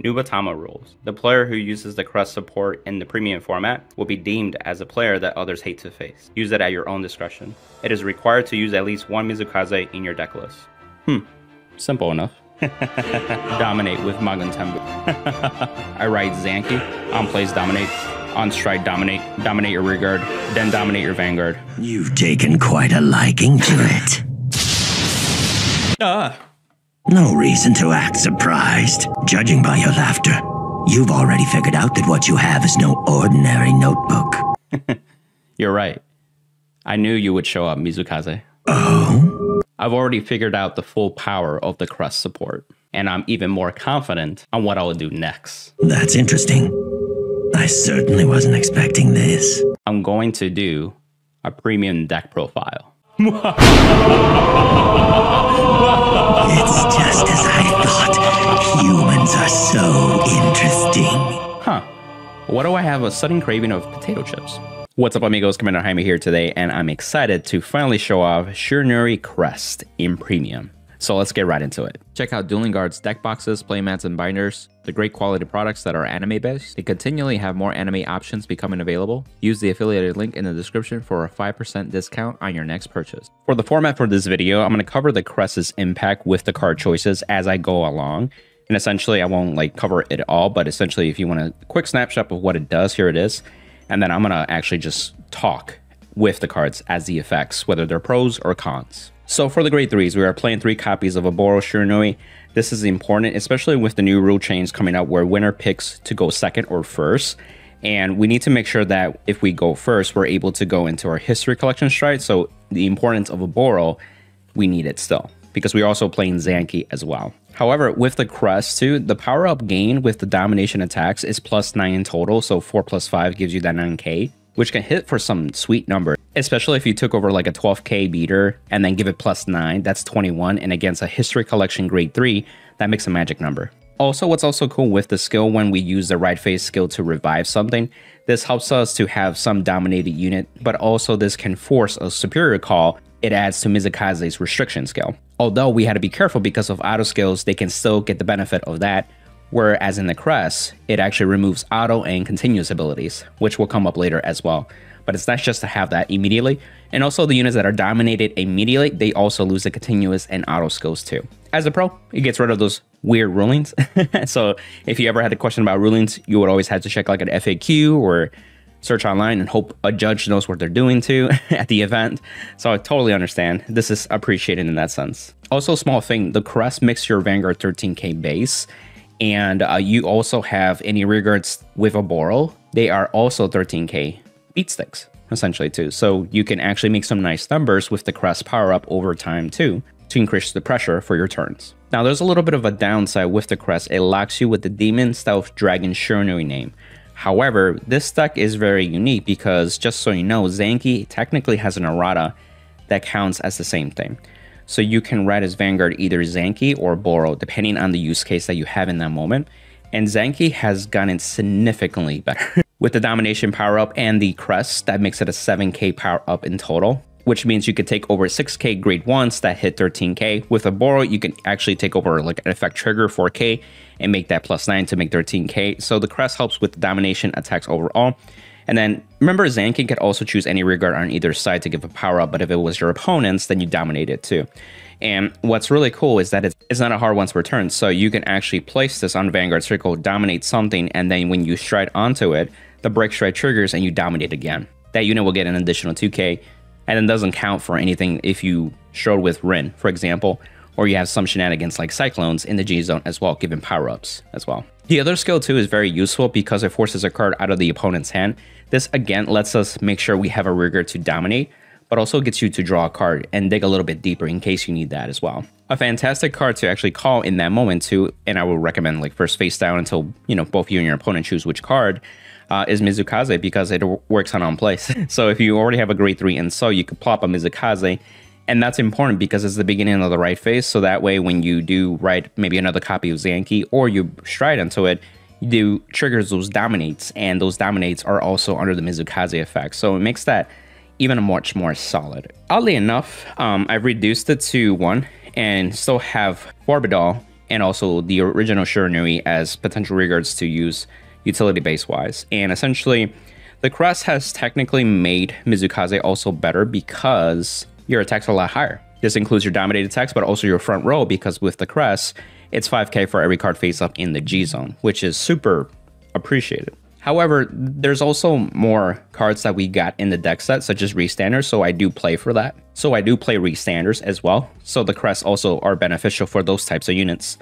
Nubatama rules. The player who uses the crest support in the premium format will be deemed as a player that others hate to face. Use it at your own discretion. It is required to use at least one Mizukaze in your deck list. Simple enough. Dominate with Magun Tembu. I ride Zanki. On plays dominate. On stride dominate. Dominate your rearguard. Then dominate your vanguard. You've taken quite a liking to it. No reason to act surprised. Judging by your laughter, you've already figured out that what you have is no ordinary notebook. You're right. I knew you would show up, Mizukaze. Oh? I've already figured out the full power of the crest support, and I'm even more confident on what I will do next. That's interesting. I certainly wasn't expecting this. I'm going to do a premium deck profile. It's just as I thought. Humans are so interesting. Huh. Why do I have a sudden craving of potato chips? What's up, amigos? Commander Jaime here today, and I'm excited to finally show off Shiranui Crest in premium. So let's get right into it. Check out Dueling Guard's deck boxes, playmats, and binders. The great quality products that are anime based. They continually have more anime options becoming available. Use the affiliated link in the description for a 5% discount on your next purchase. For the format for this video, I'm going to cover the Crest's impact with the card choices as I go along. And essentially, I won't cover it all, but essentially if you want a quick snapshot of what it does, here it is. And then I'm going to actually just talk with the cards as the effects, whether they're pros or cons. So for the grade 3s, we are playing 3 copies of Oboro Shiranui. This is important, especially with the new rule change coming out where winner picks to go second or first. And we need to make sure that if we go first, we're able to go into our history collection stride. So the importance of Oboro, we need it still, because we're also playing Zanki as well. However, with the crest too, the power up gain with the domination attacks is +9 in total. So 4 + 5 gives you that 9k, which can hit for some sweet number, especially if you took over like a 12k beater and then give it +9, that's 21. And against a history collection grade 3, that makes a magic number. Also, what's also cool with the skill, when we use the right phase skill to revive something, this helps us to have some dominated unit, but also this can force a superior call. It adds to Mizukaze's restriction skill. Although we had to be careful because of auto skills, they can still get the benefit of that. Whereas in the crest, it actually removes auto and continuous abilities, which will come up later as well. But it's nice just to have that immediately. And also the units that are dominated immediately, they also lose the continuous and auto skills too. As a pro, it gets rid of those weird rulings. So if you ever had a question about rulings, you would always have to check like an FAQ or search online and hope a judge knows what they're doing too at the event. So I totally understand. This is appreciated in that sense. Also, small thing, the crest makes your Vanguard 13k base. And you also have any rearguards with Oboro. They are also 13k beat sticks, essentially too. So you can actually make some nice numbers with the crest power up over time too, to increase the pressure for your turns. Now there's a little bit of a downside with the crest. It locks you with the Demon Stealth Dragon Shiranui name. However, this deck is very unique because, just so you know, Zanki technically has an errata that counts as the same thing. So you can ride as Vanguard either Zanki or Oboro, depending on the use case that you have in that moment. And Zanki has gotten significantly better. With the domination power up and the crest, that makes it a 7k power up in total, which means you could take over 6k grade 1s that hit 13k. With Oboro, you can actually take over like an effect trigger 4k and make that +9 to make 13k. So the crest helps with the domination attacks overall. And then remember, Zanki could also choose any rearguard on either side to give a power up, but if it was your opponent's, then you dominate it too. And what's really cool is that it's not a hard once per turn, so you can actually place this on Vanguard Circle, dominate something, and then when you stride onto it, the break stride triggers and you dominate again. That unit will get an additional 2k, and then doesn't count for anything if you strode with Rinne, for example, or you have some shenanigans like Cyclones in the G zone as well, giving power-ups as well. The other skill too is very useful because it forces a card out of the opponent's hand. This again lets us make sure we have a rearguard to dominate, but also gets you to draw a card and dig a little bit deeper in case you need that as well. A fantastic card to actually call in that moment too, and I would recommend like first face down until, you know, both you and your opponent choose which card, is Mizukaze, because it works on place. So if you already have a grade 3 and so you could plop a Mizukaze, and that's important because it's the beginning of the right phase. So that way when you do write maybe another copy of Zanki or you stride into it, you do triggers those dominates, and those dominates are also under the Mizukaze effect. So it makes that even much more solid. Oddly enough, I've reduced it to 1 and still have Barbadal and also the original Shiranui as potential rearguards to use utility base wise. And essentially, the crest has technically made Mizukaze also better because your attacks are a lot higher. This includes your dominated attacks, but also your front row, because with the crest, it's 5k for every card face up in the G zone, which is super appreciated. However, there's also more cards that we got in the deck set, such as Restanders, so I do play for that. So I do play Restanders as well, so the crests also are beneficial for those types of units.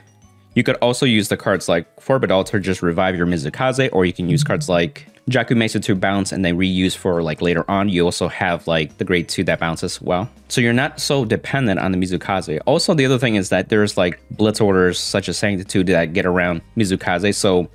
You could also use the cards like Forbidal to just revive your Mizukaze, or you can use cards like Jakumetsu to bounce and then reuse for like later on. You also have like the grade 2 that bounces as well. So you're not so dependent on the Mizukaze. Also, the other thing is that there's like blitz orders such as Sanctitude that get around Mizukaze. So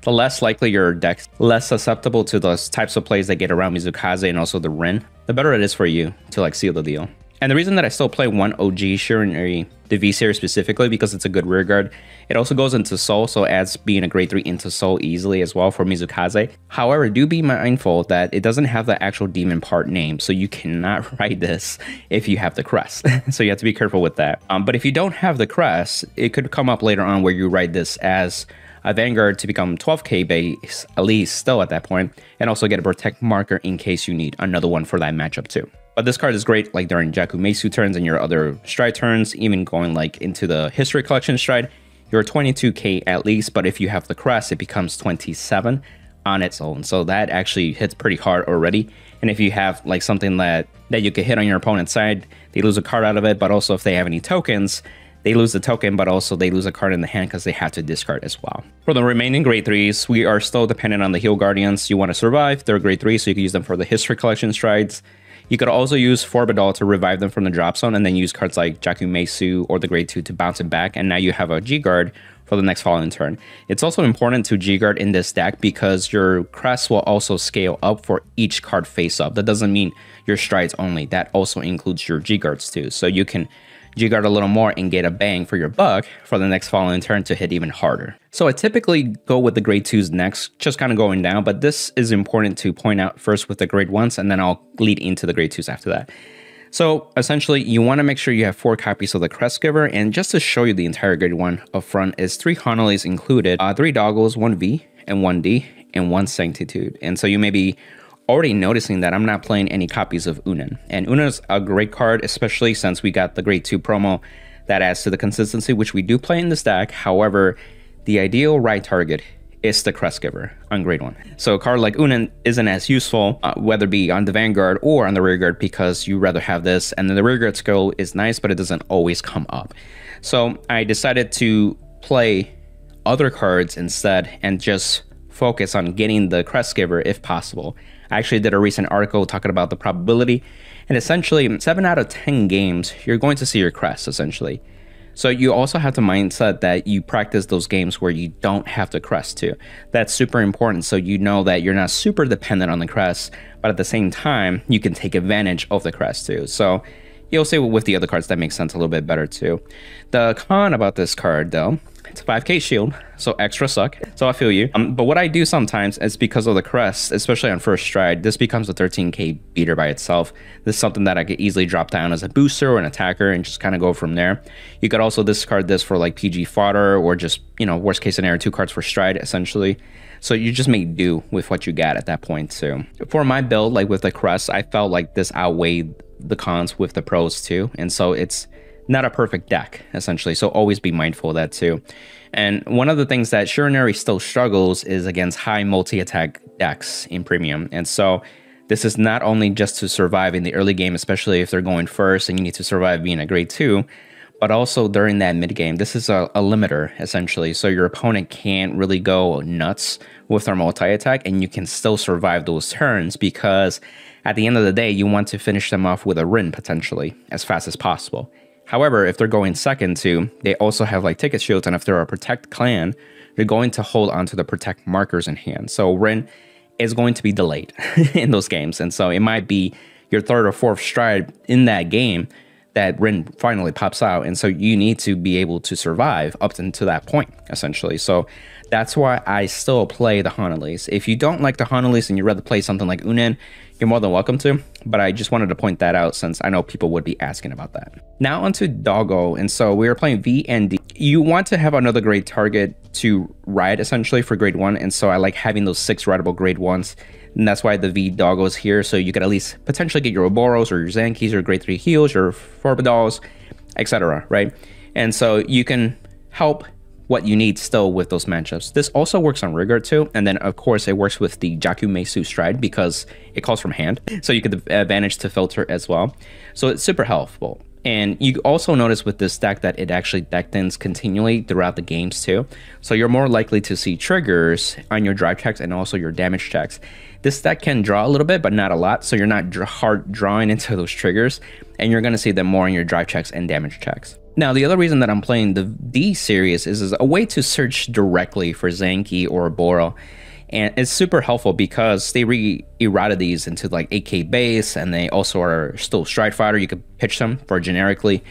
the less likely your deck's less susceptible to those types of plays that get around Mizukaze and also the Rinne, the better it is for you to like seal the deal. And the reason that I still play one OG Shiranui, the V series specifically, because it's a good rearguard. It also goes into Soul, so adds being a grade 3 into Soul easily as well for Mizukaze. However, do be mindful that it doesn't have the actual demon part name, so you cannot write this if you have the crest. So you have to be careful with that. But if you don't have the crest, it could come up later on where you write this as a Vanguard to become 12k base, at least still at that point, and also get a protect marker in case you need another one for that matchup too. But this card is great like during Jakumetsu turns and your other stride turns, even going like into the history collection stride. You're 22k at least, but if you have the crest, it becomes 27 on its own. So that actually hits pretty hard already. And if you have like something that you could hit on your opponent's side, they lose a card out of it. But also if they have any tokens, they lose the token, but also they lose a card in the hand because they have to discard as well. For the remaining grade 3s, we are still dependent on the Heal Guardians. You want to survive, they're grade 3, so you can use them for the history collection strides. You could also use Forbidal to revive them from the drop zone and then use cards like Jakumetsu or the grade 2 to bounce it back, and now you have a G-Guard for the next following turn. It's also important to G-Guard in this deck because your crest will also scale up for each card face up. That doesn't mean your strides only, that also includes your G-Guards too. So you can G-Guard a little more and get a bang for your buck for the next following turn to hit even harder. So I typically go with the grade 2s next, just kind of going down, but this is important to point out first with the grade 1s, and then I'll lead into the grade 2s after that. So essentially, you want to make sure you have 4 copies of the Crest Giver, and just to show you the entire grade 1 up front is 3 Hanalis included, 3 Doggles, 1 V, and 1 D, and 1 Sanctitude. And so you may be already noticing that I'm not playing any copies of Unen. And Unen is a great card, especially since we got the grade 2 promo that adds to the consistency, which we do play in this deck. However, the ideal right target is the Crest Giver on grade 1. So a card like Unen isn't as useful, whether it be on the Vanguard or on the rearguard, because you rather have this, and then the rearguard skill is nice, but it doesn't always come up. So I decided to play other cards instead and just focus on getting the Crest Giver if possible. I actually did a recent article talking about the probability, and essentially 7 out of 10 games, you're going to see your crest essentially. So you also have the mindset that you practice those games where you don't have the crest too. That's super important, so you know that you're not super dependent on the crest, but at the same time, you can take advantage of the crest too. So you'll see with the other cards that makes sense a little bit better too. The con about this card though, it's 5k shield, so extra suck. So I feel you. But what I do sometimes is because of the crest, especially on first stride, this becomes a 13k beater by itself. This is something that I could easily drop down as a booster or an attacker and just kind of go from there. You could also discard this for like PG fodder or just, you know, worst case scenario, 2 cards for stride essentially. So you just make do with what you got at that point too. For my build, like with the crest, I felt like this outweighed the cons with the pros too. And so it's not a perfect deck essentially, so always be mindful of that too. And one of the things that Shiranui still struggles is against high multi-attack decks in premium. And so this is not only just to survive in the early game, especially if they're going first and you need to survive being a grade 2, but also during that mid game. This is a limiter essentially, so your opponent can't really go nuts with their multi-attack and you can still survive those turns, because at the end of the day you want to finish them off with a Rinne potentially as fast as possible. However, if they're going second too, they also have like ticket shields, and if they're a protect clan, they're going to hold onto the protect markers in hand. So Rinne is going to be delayed in those games, and so it might be your 3rd or 4th stride in that game that Rinne finally pops out, and so you need to be able to survive up until that point essentially. So that's why I still play the Hanalis. If you don't like the Hanalis and you'd rather play something like Unen, you're more than welcome to. but I just wanted to point that out since I know people would be asking about that. Now onto Doggo, and so we are playing V and D. You want to have another great target to ride essentially for grade 1, and so I like having those 6 rideable grade 1s, and that's why the V Doggo is here, so you could at least potentially get your Oboros or your Zankis or grade 3 heals, your Forbidals, etc., right? And so you can help what you need still with those matchups. This also works on Rigor too, and then of course it works with the Jakumetsu Stride because it calls from hand, so you get the advantage to filter as well. So it's super helpful. And you also notice with this deck that it actually deck thins continually throughout the games too. So you're more likely to see triggers on your drive checks and also your damage checks. This deck can draw a little bit, but not a lot, so you're not hard drawing into those triggers, and you're going to see them more in your drive checks and damage checks. Now, the other reason that I'm playing the D series is a way to search directly for Zanki or Boro. And it's super helpful because they re-eroded these into like 8K base, and they also are still Stride Fighter. You could pitch them for generically.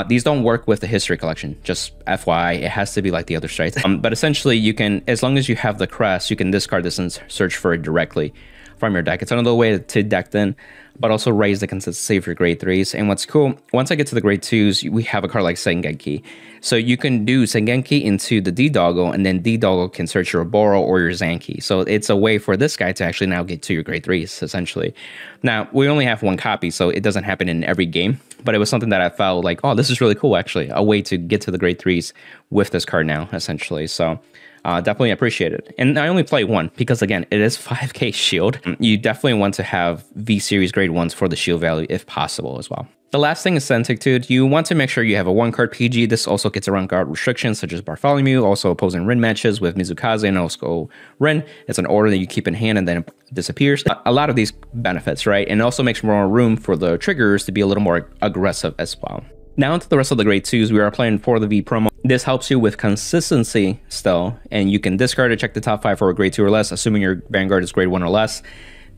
These don't work with the history collection, just FYI. It has to be like the other strides. But essentially, you can, as long as you have the crest, you can discard this and search for it directly from your deck. It's another way to deck then, but also raise the consistency for grade 3s. And what's cool, once I get to the grade 2s, we have a card like Sengenki. So you can do Sengenki into the D-Doggo, and then D-Doggo can search your Boro or your Zanki. So it's a way for this guy to actually now get to your grade 3s, essentially. Now, we only have 1 copy, so it doesn't happen in every game, but it was something that I felt like, oh, this is really cool, actually. A way to get to the grade 3s with this card now, essentially. So definitely appreciate it. And I only play 1 because, again, it is 5K shield. You definitely want to have V series grade 1s for the shield value if possible as well. The last thing is Sentictude. You want to make sure you have a 1-card PG. This also gets around guard restrictions such as Bartholomew, also opposing Rinne matches with Mizukaze and also Rinne. It's an order that you keep in hand and then it disappears. A lot of these benefits, right? And it also makes more room for the triggers to be a little more aggressive as well. Now into the rest of the grade 2s, we are playing for the V promo. This helps you with consistency still, and you can discard or check the top 5 for a grade 2 or less, assuming your Vanguard is grade 1 or less.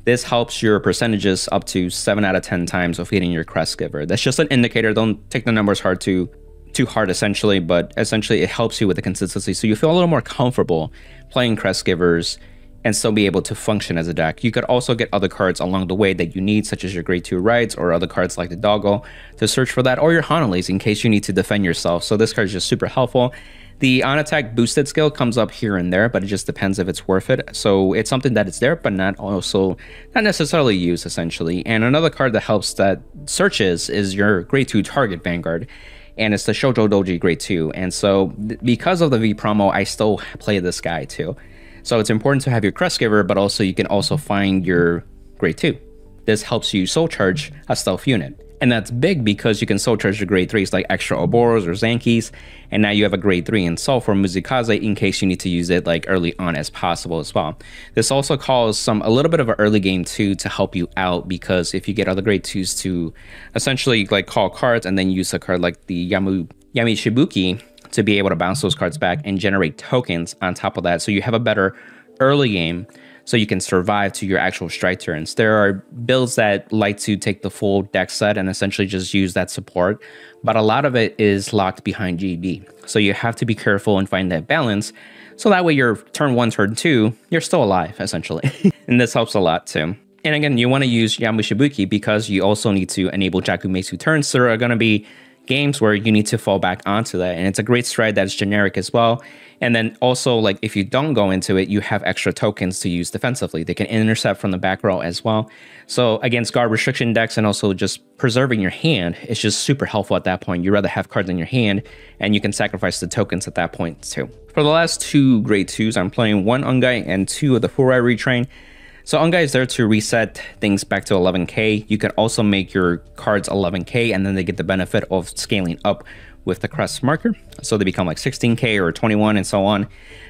This helps your percentages up to 7 out of 10 times of hitting your Crest Giver. That's just an indicator. Don't take the numbers too hard essentially, but essentially it helps you with the consistency. So you feel a little more comfortable playing Crest Givers and still be able to function as a deck. You could also get other cards along the way that you need, such as your grade 2 rides or other cards like the Doggo to search for that, or your Hanalees in case you need to defend yourself. So this card is just super helpful. The on attack boosted skill comes up here and there, but it just depends if it's worth it. So it's something that is there, but not necessarily used essentially. And another card that helps that searches is your grade 2 target Vanguard, and it's the Shoujo Doji grade 2. And so because of the V promo, I still play this guy too. So it's important to have your Crest Giver, but also you can also find your grade 2. This helps you soul charge a stealth unit. And that's big because you can soul charge your grade 3s like extra Oboros or Zankis, and now you have a grade 3 in soul for Mizukaze in case you need to use it like early on as possible as well. This also calls a little bit of an early game too to help you out, because if you get other grade 2s to essentially like call cards and then use a card like the Yami Shibuki to be able to bounce those cards back and generate tokens on top of that, so you have a better early game so you can survive to your actual strike turns. There are builds that like to take the full deck set and essentially just use that support, but a lot of it is locked behind GB. So you have to be careful and find that balance, so that way your turn 1, turn 2, you're still alive, essentially. And this helps a lot too. And again, you want to use Yamushibuki because you also need to enable Jakumetsu turns. So there are going to be games where you need to fall back onto that, and it's a great stride that's generic as well. And then also, like, if you don't go into it, you have extra tokens to use defensively. They can intercept from the back row as well. So against guard restriction decks and also just preserving your hand, it's just super helpful at that point. You'd rather have cards in your hand, and you can sacrifice the tokens at that point too. For the last 2 grade 2s, I'm playing 1 Ungai and 2 of the Furai Retrain. So Ungai is there to reset things back to 11K. You can also make your cards 11K, and then they get the benefit of scaling up with the crest marker, so they become like 16K or 21 and so on.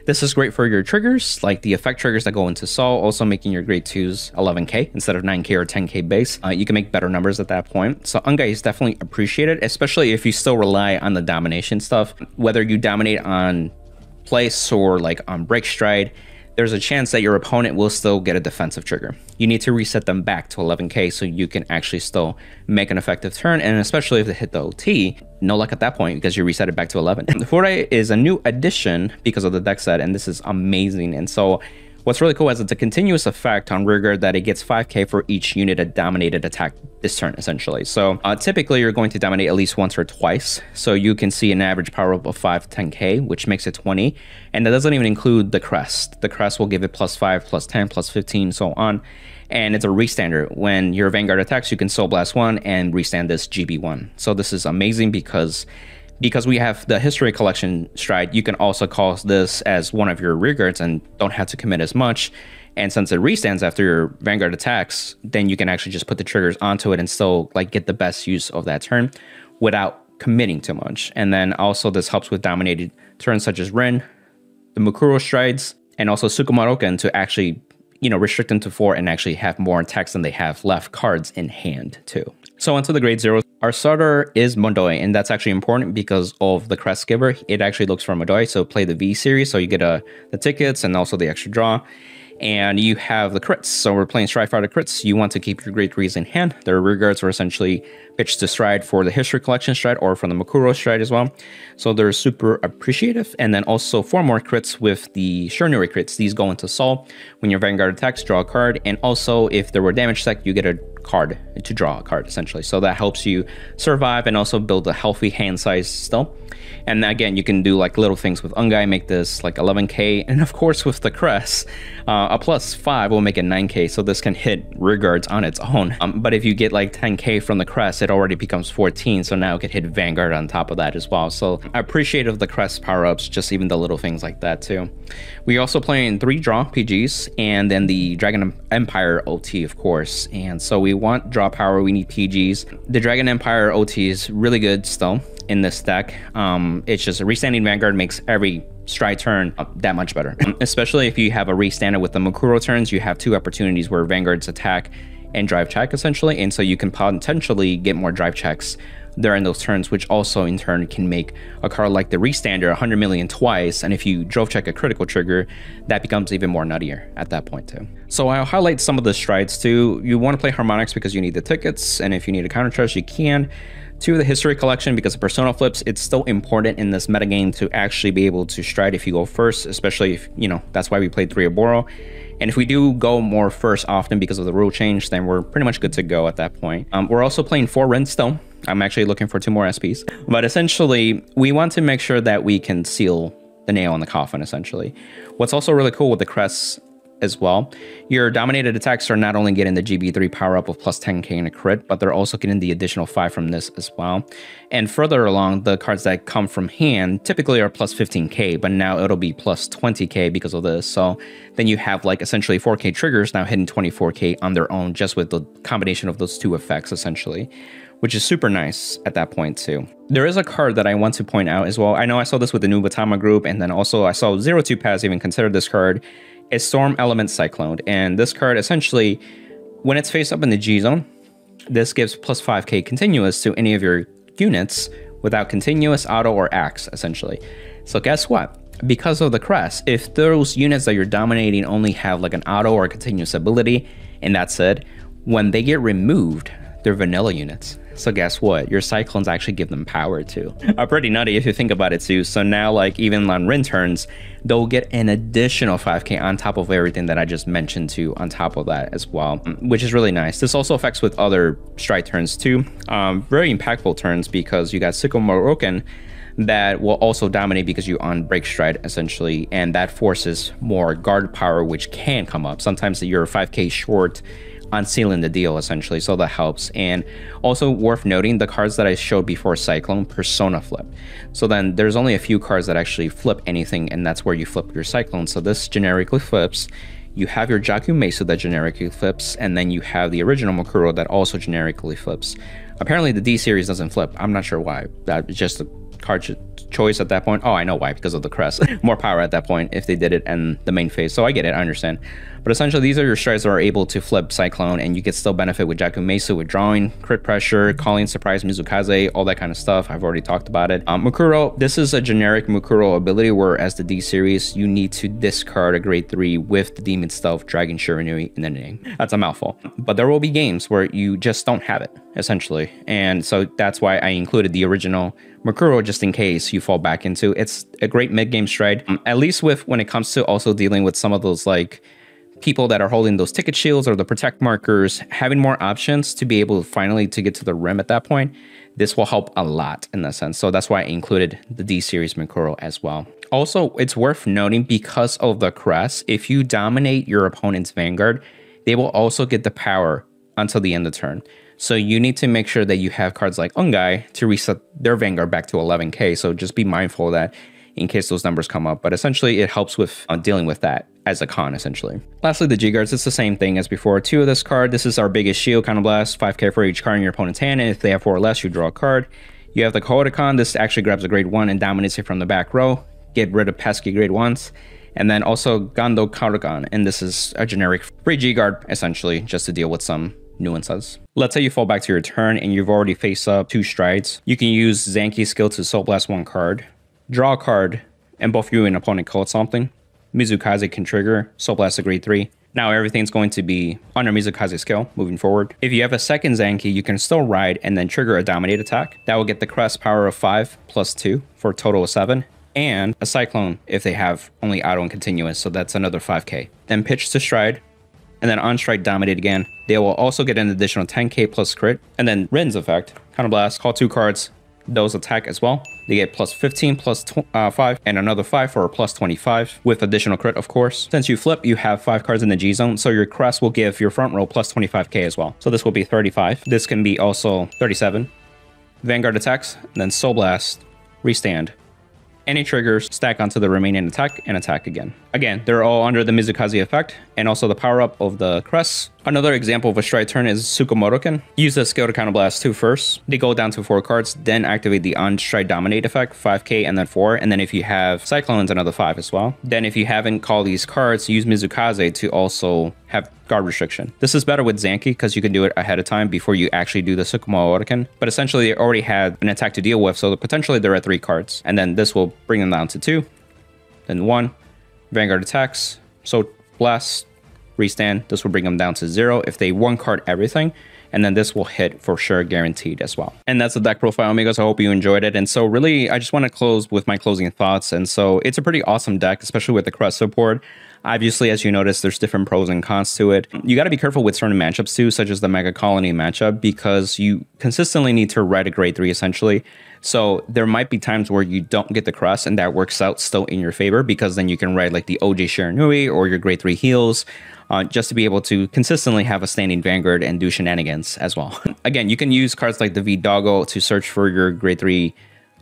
This is great for your triggers, like the effect triggers that go into Sol, also making your grade 2s 11K instead of 9K or 10K base. You can make better numbers at that point. So Ungai is definitely appreciated, especially if you still rely on the domination stuff. Whether you dominate on place or like on break stride, there's a chance that your opponent will still get a defensive trigger. You need to reset them back to 11K so you can actually still make an effective turn, and especially if they hit the OT, no luck at that point because you reset it back to 11. The Furai is a new addition because of the deck set, and this is amazing. And so What's really cool is it's a continuous effect on rearguard that it gets 5k for each unit that dominated attack this turn, essentially. So typically you're going to dominate at least once or twice. So you can see an average power up of 5 to 10k, which makes it 20. And that doesn't even include the crest. The crest will give it +5, +10, +15, so on. And it's a restander. When your Vanguard attacks, you can Soul Blast 1 and restand this GB1. So this is amazing because we have the History Collection stride, you can also call this as one of your rearguards and don't have to commit as much. And since it restands after your Vanguard attacks, then you can actually just put the triggers onto it and still like get the best use of that turn without committing too much. And then also this helps with dominated turns such as Rinne, the Mukuro strides, and also Tsukumorakan to actually, you know, restrict them to 4 and actually have more attacks than they have left cards in hand too. So onto the grade 0. Our starter is Modoi, and that's actually important because of the crest giver. It actually looks for Modoi, so play the V series, so you get the tickets and also the extra draw. And you have the crits, so we're playing Stride Fighter crits. You want to keep your grade 3s in hand. Their rearguards are essentially pitched to stride for the History Collection stride or from the Mukuro stride as well. So they're super appreciative. And then also 4 more crits with the Shiranui crits. These go into Soul. When your Vanguard attacks, draw a card. And also if there were damage tech, you get a card to draw a card essentially. So that helps you survive and also build a healthy hand size still. And again, you can do like little things with Ungai, make this like 11k. And of course with the crest, a +5 will make it 9k. So this can hit rearguards on its own. But if you get like 10k from the crest, it already becomes 14. So now it could hit Vanguard on top of that as well. So I appreciate of the crest power-ups, just even the little things like that too. We also play in 3 draw PGs and then the Dragon Empire OT, of course. And so we want draw power, we need PGs. The Dragon Empire OT is really good still in this deck. It's just a restanding Vanguard makes every stride turn that much better. Especially if you have a restander with the Mukuro turns, you have 2 opportunities where Vanguards attack and drive check essentially, and so you can potentially get more drive checks during those turns, which also in turn can make a card like the restander 100 million twice, and if you drove check a critical trigger, that becomes even more nuttier at that point too. So I'll highlight some of the strides too. You want to play Harmonics because you need the tickets, and if you need a counter charge, you can. 2, the History Collection, because of Persona flips, it's still important in this metagame to actually be able to stride if you go first, especially if, you know, that's why we played 3 Oboro. And if we do go more first often because of the rule change, then we're pretty much good to go at that point. We're also playing 4 Rinne still. I'm actually looking for 2 more SPs. But essentially, we want to make sure that we can seal the nail in the coffin, essentially. What's also really cool with the crests as well, your dominated attacks are not only getting the GB3 power up of +10k in a crit, but they're also getting the additional 5 from this as well. And further along, the cards that come from hand typically are +15k, but now it'll be +20k because of this. So then you have like essentially 4k triggers now hitting 24k on their own, just with the combination of those 2 effects essentially, which is super nice at that point too. There is a card that I want to point out as well. I know I saw this with the Nubatama group, and then also I saw 02 Pass even consider this card. It's Storm Element Cyclone, and this card essentially, when it's face up in the G zone, this gives +5k continuous to any of your units without continuous, auto, or axe essentially. So guess what? Because of the crest, if those units that you're dominating only have like an auto or a continuous ability, and that's it, when they get removed, they're vanilla units. So guess what? Your Cyclones actually give them power too. Pretty nutty if you think about it too. So now like even on Rinne turns, they'll get an additional 5k on top of everything that I just mentioned too, on top of that as well, which is really nice. This also affects with other stride turns too. Very impactful turns because you got Tsukumorakan that will also dominate because you on break stride essentially, and that forces more guard power which can come up. Sometimes you're 5k short on sealing the deal essentially, so that helps. And also worth noting, the cards that I showed before Cyclone Persona flip, so then there's only a few cards that actually flip anything, and that's where you flip your Cyclone. So this generically flips, you have your Jaku Mesu that generically flips, and then you have the original Mukuro that also generically flips. Apparently the D series doesn't flip. I'm not sure why. That is just a card choice at that point. Oh, I know why, because of the crest. More power at that point if they did it in the main phase. So I get it, I understand. But essentially these are your strides that are able to flip Cyclone, and you can still benefit with Jaku Mesu, with drawing, crit pressure, calling surprise Mizukaze, all that kind of stuff. I've already talked about it. Mukuro, this is a generic Mukuro ability, whereas the D series, you need to discard a grade 3 with the Demon Stealth Dragon Shiranui in the name. That's a mouthful. But there will be games where you just don't have it, essentially. And so that's why I included the original Mukuro just in case you fall back into. It's a great mid-game stride, at least with when it comes to also dealing with some of those like people that are holding those ticket shields or the protect markers, having more options to be able to finally to get to the rim at that point, this will help a lot in that sense. So that's why I included the D series Mikuro as well. Also, it's worth noting because of the crest, if you dominate your opponent's Vanguard, they will also get the power until the end of the turn. So you need to make sure that you have cards like Ungai to reset their Vanguard back to 11k. So just be mindful of that in case those numbers come up. But essentially, it helps with dealing with that as a con, essentially. Lastly, the G-Guards, it's the same thing as before. 2 of this card. This is our biggest shield, Counterblast, 5k for each card in your opponent's hand. And if they have 4 or less, you draw a card. You have the Kohodakan. This actually grabs a grade 1 and dominates it from the back row. Get rid of pesky grade 1s. And then also Gando Karukan. And this is a generic free G-Guard, essentially, just to deal with some nuances. Let's say you fall back to your turn and you've already faced up 2 strides. You can use Zanki's skill to Soul Blast 1 card. Draw a card, and both you and opponent call it something. Mizukaze can trigger, Soul Blast to grade 3. Now everything's going to be under Mizukaze's skill moving forward. If you have a second Zanki, you can still ride and then trigger a Dominate attack. That will get the crest power of 5 plus 2 for a total of 7. And a Cyclone if they have only auto and continuous, so that's another 5k. Then pitch to stride, and then on stride dominate again. They will also get an additional 10k plus crit. And then Rinne's effect, Counterblast, call 2 cards, those attack as well. They get plus 15 plus 5 and another 5 for a plus 25 with additional crit, of course. Since you flip, you have 5 cards in the G zone, so your crest will give your front row plus 25k as well. So this will be 35. This can be also 37. Vanguard attacks, then Soul Blast, restand. Any triggers stack onto the remaining attack and attack again. Again, they're all under the Mizukaze effect and also the power up of the crests. Another example of a stride turn is Tsukumorakan. Use the skill to counterblast 2 first. They go down to 4 cards, then activate the on stride dominate effect, 5k and then 4. And then if you have Cyclones, another 5 as well. Then if you haven't called these cards, use Mizukaze to also have guard restriction. This is better with Zanki because you can do it ahead of time before you actually do the Tsukumorakan. But essentially, they already had an attack to deal with, so potentially they're at 3 cards. And then this will bring them down to 2. Then 1. Vanguard attacks. So blast, restand. This will bring them down to 0 if they 1 card everything. And then this will hit for sure, guaranteed as well. And that's the deck profile, amigos. I hope you enjoyed it. And so really, I just want to close with my closing thoughts. And so it's a pretty awesome deck, especially with the crest support. Obviously, as you notice, there's different pros and cons to it. You got to be careful with certain matchups too, such as the Mega Colony matchup, because you consistently need to ride a grade 3 essentially. So there might be times where you don't get the crest and that works out still in your favor, because then you can ride like the OJ Shiranui or your grade 3 heals, just to be able to consistently have a standing Vanguard and do shenanigans as well. Again, you can use cards like the V-Doggo to search for your grade 3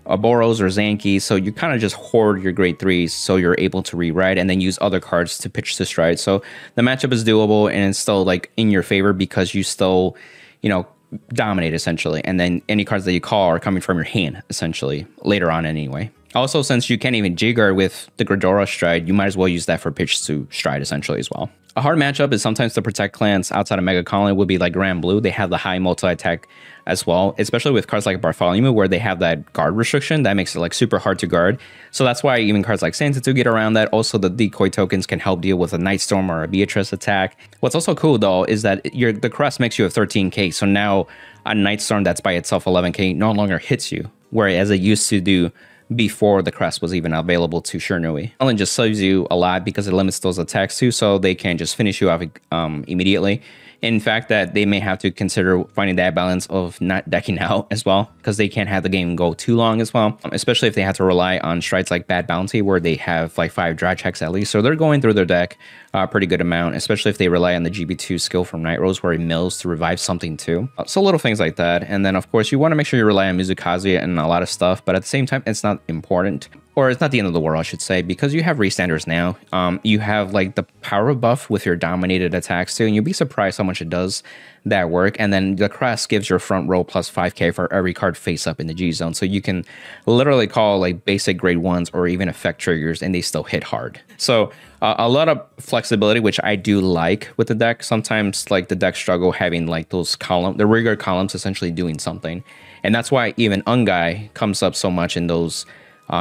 Boros or Zanki, so you kind of just hoard your grade 3s so you're able to rewrite and then use other cards to pitch to stride. So the matchup is doable and it's still like in your favor because you still, you know, dominate essentially. And then any cards that you call are coming from your hand essentially later on anyway. Also, since you can't even G-Guard with the Gradora stride, you might as well use that for pitch to stride essentially as well. A hard matchup is sometimes the Protect clans outside of Mega Colony would be like Grand Blue. They have the high multi-attack as well, especially with cards like Bartholomew where they have that guard restriction. That makes it like super hard to guard. So that's why even cards like Santa get around that. Also, the decoy tokens can help deal with a Nightstorm or a Beatrice attack. What's also cool though is that the crest makes you a 13k. So now a Nightstorm that's by itself 11k no longer hits you, whereas it used to do before the crest was even available to Shiranui. Ellen just saves you a lot because it limits those attacks too, so they can just finish you off immediately. In fact, that they may have to consider finding that balance of not decking out as well, because they can't have the game go too long as well, especially if they have to rely on strides like Bad Bounty where they have like 5 dry checks at least. So they're going through their deck a pretty good amount, especially if they rely on the GB2 skill from Night Rose where it mills to revive something too. So little things like that. And then of course you want to make sure you rely on Mizukaze and a lot of stuff, but at the same time it's not important. Or it's not the end of the world, I should say, because you have restanders now. You have like the power buff with your dominated attacks too, and you'll be surprised how much it does that work. And then the crest gives your front row plus 5k for every card face up in the G zone. So you can literally call like basic grade 1s or even effect triggers and they still hit hard. So a lot of flexibility, which I do like with the deck. Sometimes like the deck struggle having like those columns, the rigor columns essentially doing something. And that's why even Ungai comes up so much in those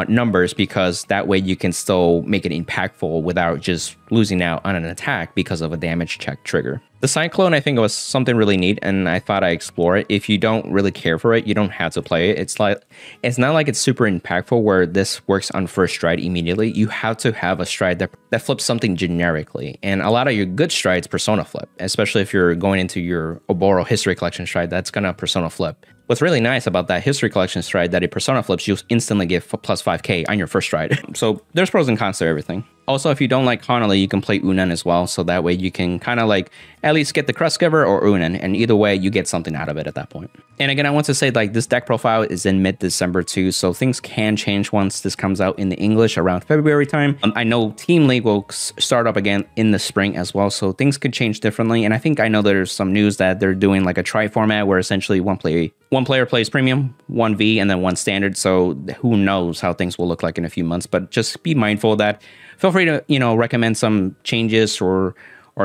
numbers, because that way you can still make it impactful without just losing out on an attack because of a damage check trigger. The Cyclone, I think, was something really neat, and I thought I'd explore it. If you don't really care for it, you don't have to play it. It's not like it's super impactful where this works on first stride immediately. You have to have a stride that flips something generically, and a lot of your good strides persona flip, especially if you're going into your Oboro History Collection stride, that's gonna persona flip. What's really nice about that History Collection stride, that it persona flips, you'll instantly get plus 5k on your first stride. So there's pros and cons to everything. Also, if you don't like Hanali, you can play Unen as well, so that way you can kind of like at least get the Crest Giver or Unen, and either way you get something out of it at that point. And again, I want to say, like, this deck profile is in mid-December too, so things can change once this comes out in the English around February time. I know Team League will start up again in the spring as well, so things could change differently. And I think I know there's some news that they're doing like a tri format where essentially one player plays premium, 1v, and then 1 standard. So who knows how things will look like in a few months, but just be mindful of that. Feel free to, you know, recommend some changes or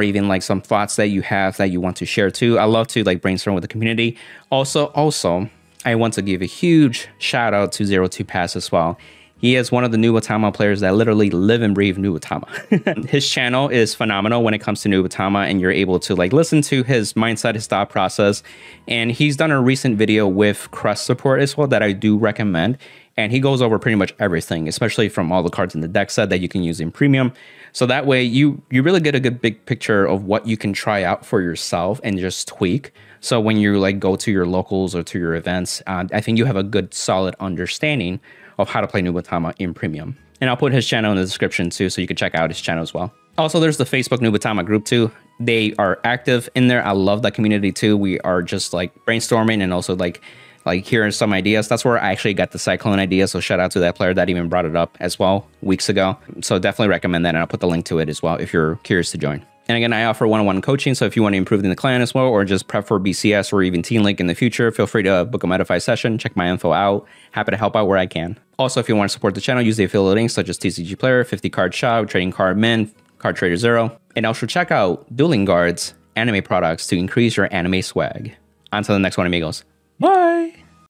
even like some thoughts that you have that you want to share too. I love to like brainstorm with the community. Also, I want to give a huge shout out to 02 Pass as well. He is one of the Nubatama players that literally live and breathe Nubatama. His channel is phenomenal when it comes to Nubatama, and you're able to like listen to his mindset, his thought process. And he's done a recent video with Crest support as well that I do recommend. And he goes over pretty much everything, especially from all the cards in the deck set that you can use in premium. So that way you really get a good big picture of what you can try out for yourself and just tweak. So when you like go to your locals or to your events, I think you have a good solid understanding of how to play Nubatama in premium. And I'll put his channel in the description too, so you can check out his channel as well. Also, there's the Facebook Nubatama group too. They are active in there. I love that community too. We are just like brainstorming and also like hearing some ideas. That's where I actually got the Cyclone idea. So shout out to that player that even brought it up as well weeks ago. So definitely recommend that. And I'll put the link to it as well if you're curious to join. And again, I offer one-on-one coaching. So if you want to improve in the clan as well, or just prep for BCS or even Team League in the future, feel free to book a Medify session. Check my info out. Happy to help out where I can. Also, if you want to support the channel, use the affiliate links such as TCG Player, 50 card shop, trading card min, card trader 0. And also check out Dueling Guard's anime products to increase your anime swag. On to the next one, amigos. Bye!